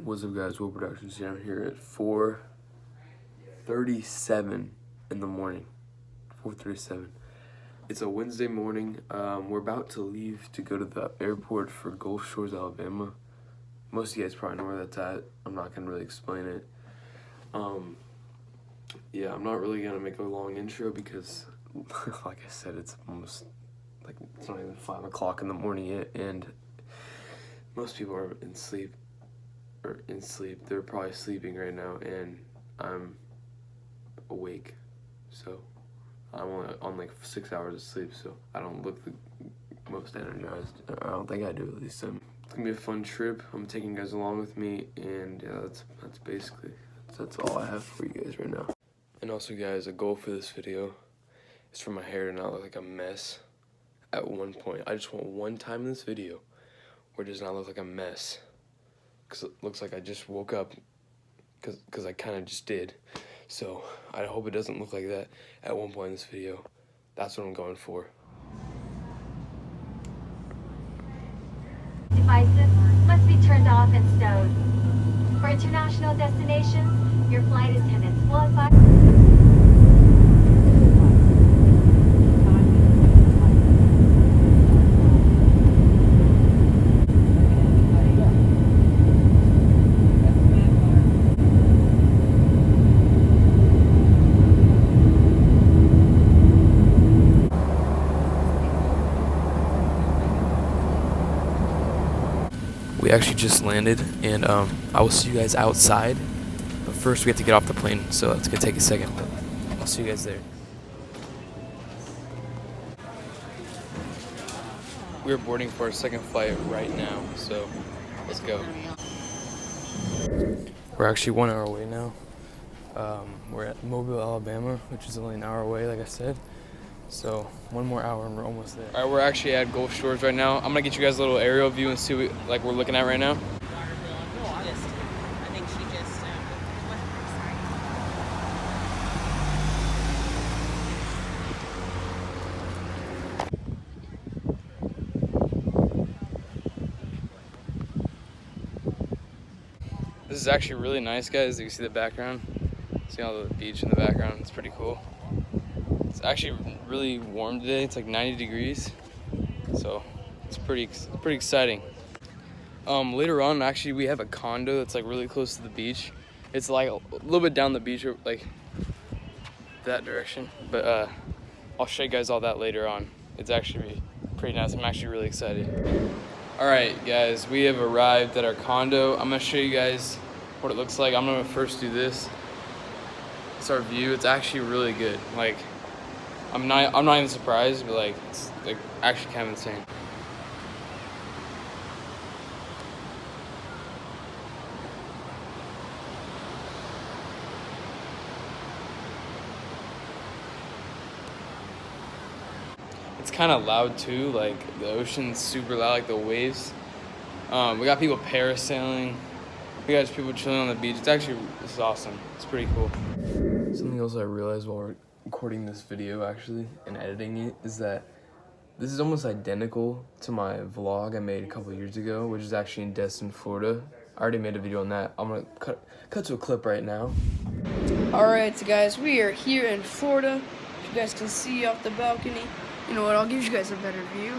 What's up, guys? Will Productions down here at 4:37 in the morning. 4:37. It's a Wednesday morning. We're about to leave to go to the airport for Gulf Shores, Alabama. Most of you guys probably know where that's at. I'm not gonna really explain it. Yeah, I'm not really gonna make a long intro because, like I said, it's almost like it's not even 5 o'clock in the morning yet, and most people are in sleep. They're probably sleeping right now, and I'm awake. So I'm only on like 6 hours of sleep, so I don't look the most energized. I don't think I do, at least. It's gonna be a fun trip. I'm taking you guys along with me, and yeah, that's basically that's all I have for you guys right now. And also, guys, a goal for this video is for my hair to not look like a mess at one point. I just want one time in this video where it does not look like a mess, because it looks like I just woke up, because I kind of just did. So I hope it doesn't look like that at one point in this video. That's what I'm going for. Devices must be turned off and stowed. For international destinations, your flight attendants will advise. We actually just landed, and I will see you guys outside. But first, we have to get off the plane, so it's gonna take a second. But I'll see you guys there. We're boarding for our second flight right now, so let's go. We're actually 1 hour away now. We're at Mobile, Alabama, which is only an hour away, like I said. So 1 more hour and we're almost there. All right, we're actually at Gulf Shores right now. I'm gonna get you guys a little aerial view and see what we're looking at right now. I think she just This is actually really nice, guys. You can see the background. See all the beach in the background. It's pretty cool. It's actually really warm today. It's like 90 degrees. So it's pretty exciting. Later on, actually, we have a condo that's like really close to the beach. It's like a little bit down the beach, like that direction. But I'll show you guys all that later on. It's actually pretty nice. I'm actually really excited. All right, guys, we have arrived at our condo. I'm gonna show you guys what it looks like. I'm gonna first do this. It's our view. It's actually really good. Like, I'm not even surprised, but like it's like actually kind of insane. It's kind of loud too, like the ocean's super loud, like the waves. We got people parasailing. We got just people chilling on the beach. This is awesome. It's pretty cool. Something else I realized while we're recording this video actually and editing it is that this is almost identical to my vlog I made a couple years ago, which is actually in Destin, Florida. I already made a video on that. I'm gonna cut to a clip right now. Alright, guys, we are here in Florida. You guys can see off the balcony. You know what, I'll give you guys a better view.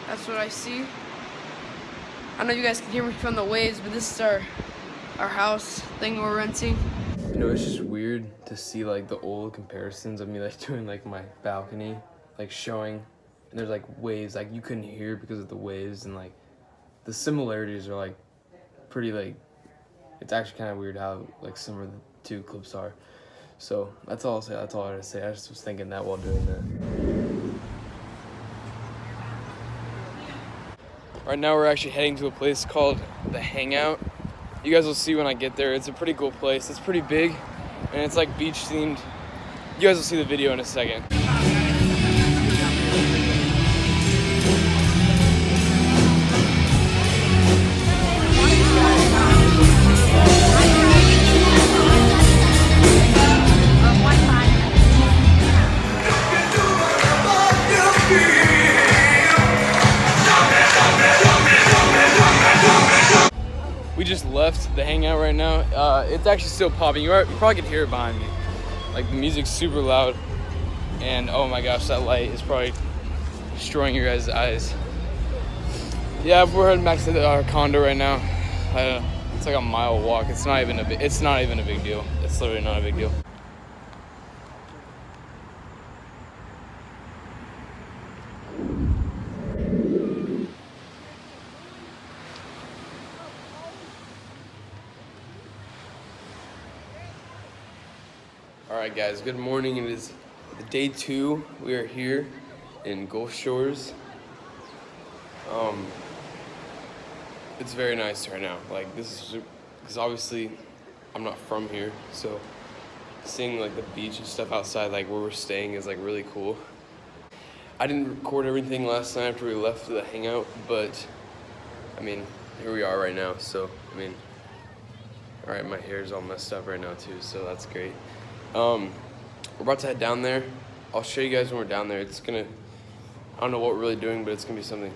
That's what I see. I know you guys can hear me from the waves, but this is our house thing we're renting. You know, it's just weird to see like the old comparisons of me like doing like my balcony, like showing, and there's like waves, like you couldn't hear because of the waves, and like the similarities are like pretty, like it's actually kind of weird how like similar the two clips are. So that's all I'll say. That's all I had to say. I just was thinking that while doing that. Right now we're actually heading to a place called The Hangout. You guys will see when I get there. It's a pretty cool place. It's pretty big, and it's like beach themed. You guys will see the video in a second. just left the hangout right now. It's actually still popping. You probably can hear it behind me. Like, the music's super loud. And oh my gosh, that light is probably destroying your guys' eyes. Yeah, we're heading back to our condo right now. It's like a mile walk. It's not even a big deal. It's literally not a big deal. All right, guys. Good morning. It is day 2. We are here in Gulf Shores. It's very nice right now. Like, this is because obviously I'm not from here, so seeing like the beach and stuff outside, like where we're staying, is like really cool. I didn't record everything last night after we left the hangout, but I mean, here we are right now. So I mean, all right, my hair is all messed up right now too, so that's great. We're about to head down there. I'll show you guys when we're down there. I don't know what we're really doing, but it's gonna be something.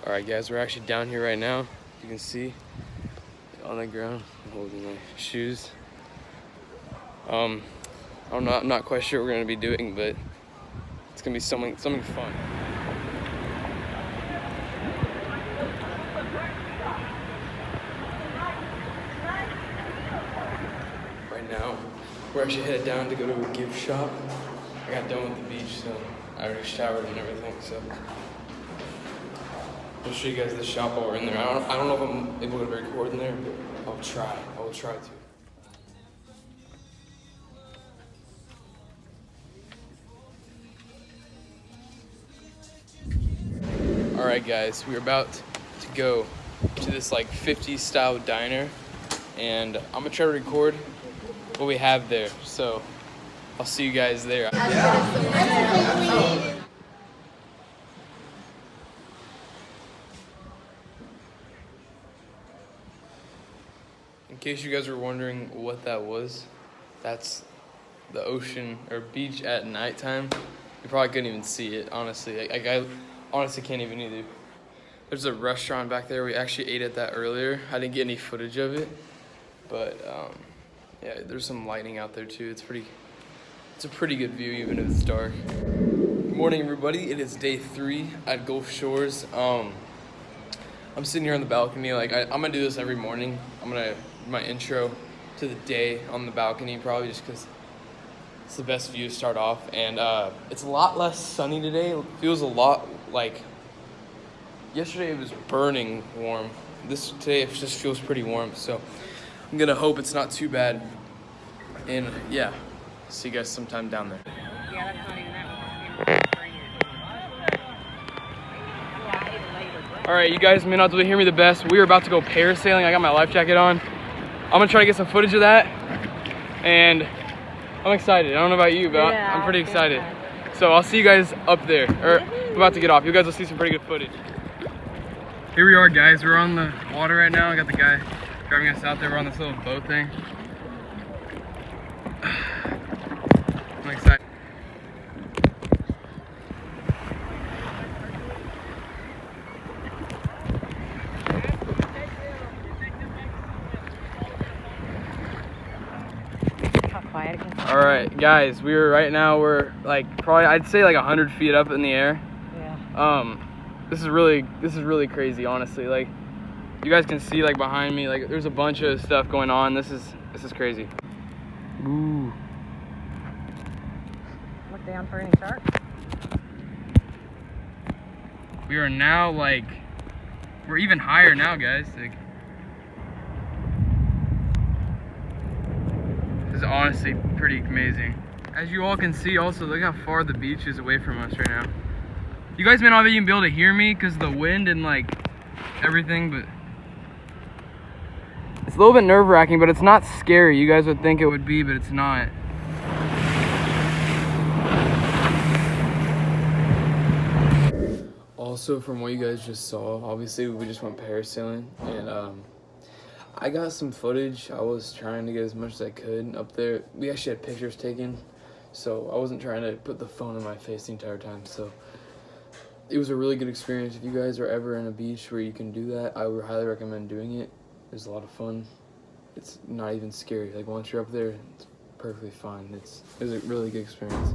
All right, guys, we're actually down here right now. You can see on the ground, I'm holding my shoes. I'm not quite sure what we're gonna be doing, but it's gonna be something fun. Right now, we're actually headed down to go to a gift shop. I got done with the beach, so I already showered and everything, so I'll show you guys the shop while we're in there. I don't know if I'm able to record in there, but I'll try. I will try to. All right, guys, we're about to go to this like 50s style diner, and I'm gonna try to record what we have there. So I'll see you guys there. In case you guys were wondering what that was, that's the ocean or beach at nighttime. You probably couldn't even see it, honestly. I honestly can't even either. There's a restaurant back there. We actually ate at that earlier. I didn't get any footage of it, but yeah, there's some lighting out there too. It's a pretty good view even if it's dark. Good morning, everybody. It is day 3 at Gulf Shores. I'm sitting here on the balcony. Like I'm gonna do this every morning. I'm gonna do my intro to the day on the balcony, probably just because it's the best view to start off. And it's a lot less sunny today. It feels a lot like yesterday. It was burning warm. Today it just feels pretty warm. So I'm gonna hope it's not too bad. And yeah, see you guys sometime down there. Yeah, that's not even that. All right, you guys may not be able to hear me the best. We are about to go parasailing. I got my life jacket on. I'm gonna try to get some footage of that, and I'm excited. I don't know about you, but Yeah, I'm pretty excited. So I'll see you guys up there, or I'm about to get off. You guys will see some pretty good footage. Here we are, guys. We're on the water right now. I got the guy driving us out there. We're on this little boat thing. I'm excited. All right, guys, we're like probably, I'd say like 100 feet up in the air. Yeah. This is really crazy, honestly. Like, you guys can see like behind me, like there's a bunch of stuff going on. This is crazy. Ooh. Look down for any sharks. We are now like, we're even higher now, guys. Like, this is honestly pretty amazing. As you all can see, also look how far the beach is away from us right now. You guys may not even be able to hear me because of the wind and like everything, but it's a little bit nerve-wracking, but it's not scary. You guys would think it would be, but it's not. Also, from what you guys just saw, obviously we just went parasailing, and I got some footage. I was trying to get as much as I could up there. We actually had pictures taken, so I wasn't trying to put the phone in my face the entire time. So it was a really good experience. If you guys are ever in a beach where you can do that, I would highly recommend doing it. was a lot of fun. It's not even scary. Like once you're up there, it's perfectly fine. It was a really good experience.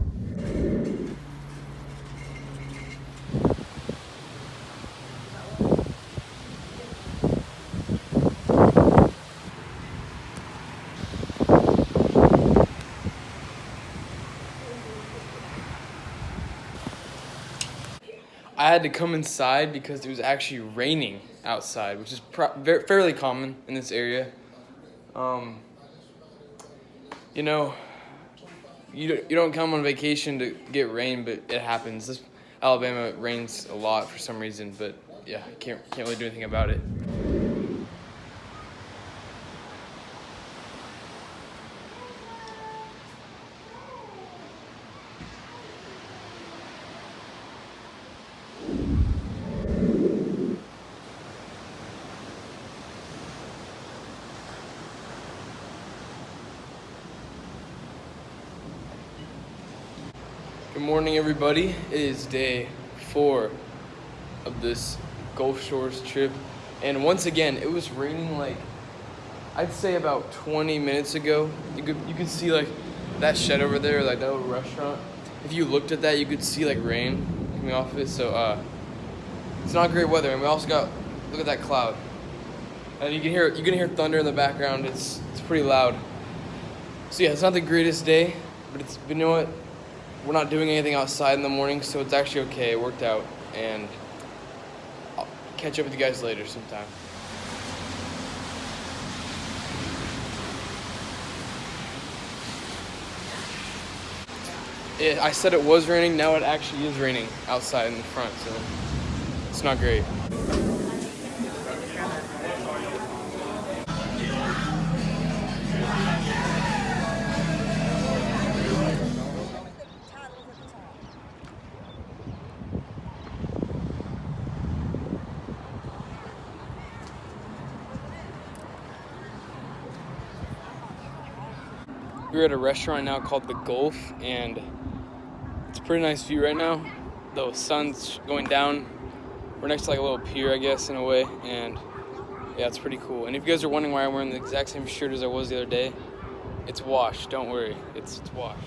I had to come inside because it was actually raining outside, which is fairly common in this area. You know, you don't come on vacation to get rain, but it happens. This Alabama rains a lot for some reason, but yeah, can't really do anything about it. Good morning, everybody. It is day 4 of this Gulf Shores trip, and once again, it was raining like I'd say about 20 minutes ago. You could see like that shed over there, like that little restaurant. If you looked at that, you could see like rain coming off of it. So it's not great weather, and we also got look at that cloud, and you can hear thunder in the background. It's pretty loud. So yeah, it's not the greatest day, but you know what? We're not doing anything outside in the morning, so it's actually okay. It worked out, and I'll catch up with you guys later sometime. I said it was raining, now it actually is raining outside in the front, so it's not great. We're at a restaurant now called The Gulf, and it's a pretty nice view right now. The sun's going down. We're next to like a little pier, I guess, in a way, and yeah, it's pretty cool. And if you guys are wondering why I'm wearing the exact same shirt as I was the other day, it's washed. Don't worry, it's washed.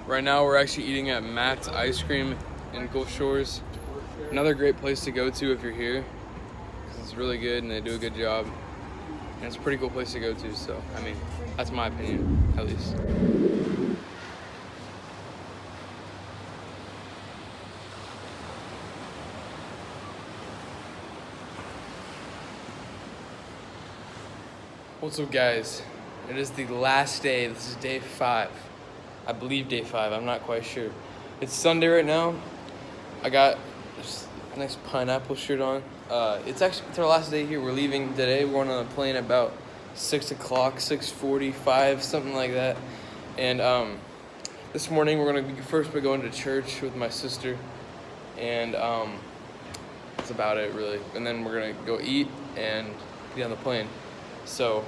Right now we're actually eating at Matt's Ice Cream in Gulf Shores. Another great place to go to if you're here, because it's really good and they do a good job. And it's a pretty cool place to go to, so, I mean, that's my opinion, at least. What's up, guys? It is the last day. This is day 5. I believe day 5, I'm not quite sure. It's Sunday right now. I got this nice pineapple shirt on. It's our last day here. We're leaving today. We're going on a plane about 6 o'clock, 6:45, something like that. And this morning we're gonna be going to church with my sister, and that's about it really. And then we're gonna go eat and get on the plane. So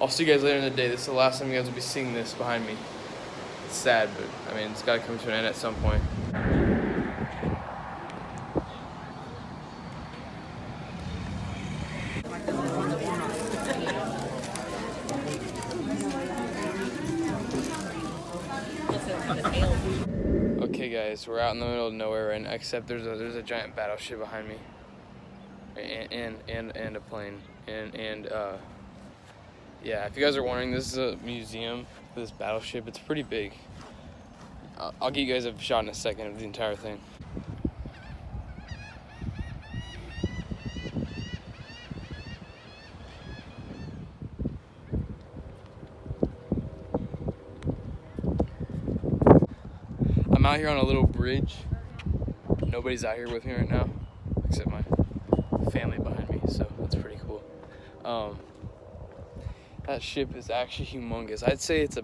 I'll see you guys later in the day. This is the last time you guys will be seeing this behind me. It's sad, but I mean, it's got to come to an end at some point. Okay, guys, we're out in the middle of nowhere, and except there's a giant battleship behind me, and a plane, and yeah. If you guys are wondering, this is a museum. This battleship, it's pretty big. I'll give you guys a shot in a second of the entire thing. I'm out here on a little bridge. Nobody's out here with me right now, except my family behind me, so that's pretty cool. That ship is actually humongous. I'd say it's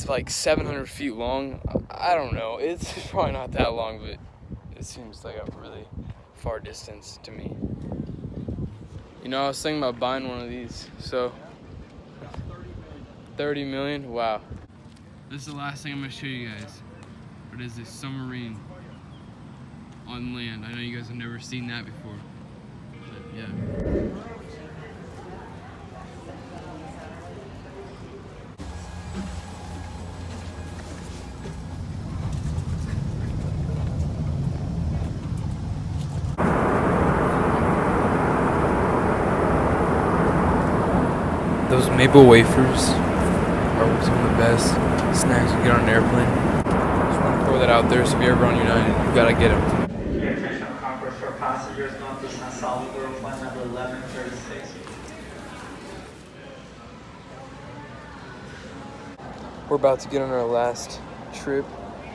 like 700 feet long. I don't know. It's probably not that long, but it seems like a really far distance to me. You know, I was thinking about buying one of these, so 30 million, wow. This is the last thing I'm gonna show you guys. It is a submarine on land. I know you guys have never seen that before, but yeah. Those maple wafers are some of the best snacks you get on an airplane. Just want to throw that out there, so if you're ever on United, you gotta get them. Your attention concourse for passengers not to San Salvador, flight number 1136. We're about to get on our last trip,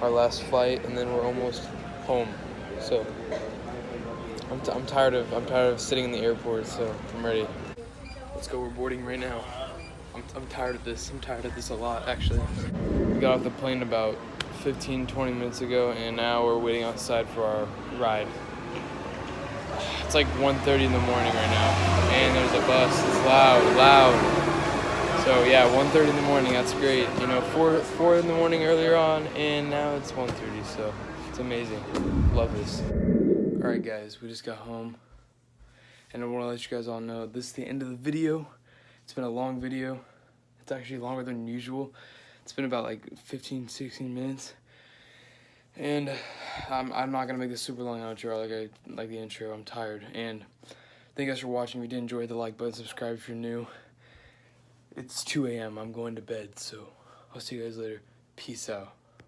our last flight, and then we're almost home. So I'm tired of sitting in the airport, so I'm ready. Let's go, we're boarding right now. I'm tired of this. I'm tired of this a lot, actually. We got off the plane about 15-20 minutes ago, and now we're waiting outside for our ride. It's like 1:30 in the morning right now, and there's a bus. It's loud. So yeah, 1:30 in the morning, that's great. You know, 4 in the morning earlier on, and now it's 1:30, so it's amazing. Love this. All right, guys, we just got home, and I want to let you guys all know this is the end of the video. It's been a long video. It's actually longer than usual. It's been about like 15-16 minutes. And I'm not gonna make this super long outro like the intro. I'm tired. And thank you guys for watching. If you did enjoy, hit the like button, subscribe if you're new. It's 2 a.m. I'm going to bed, so I'll see you guys later. Peace out.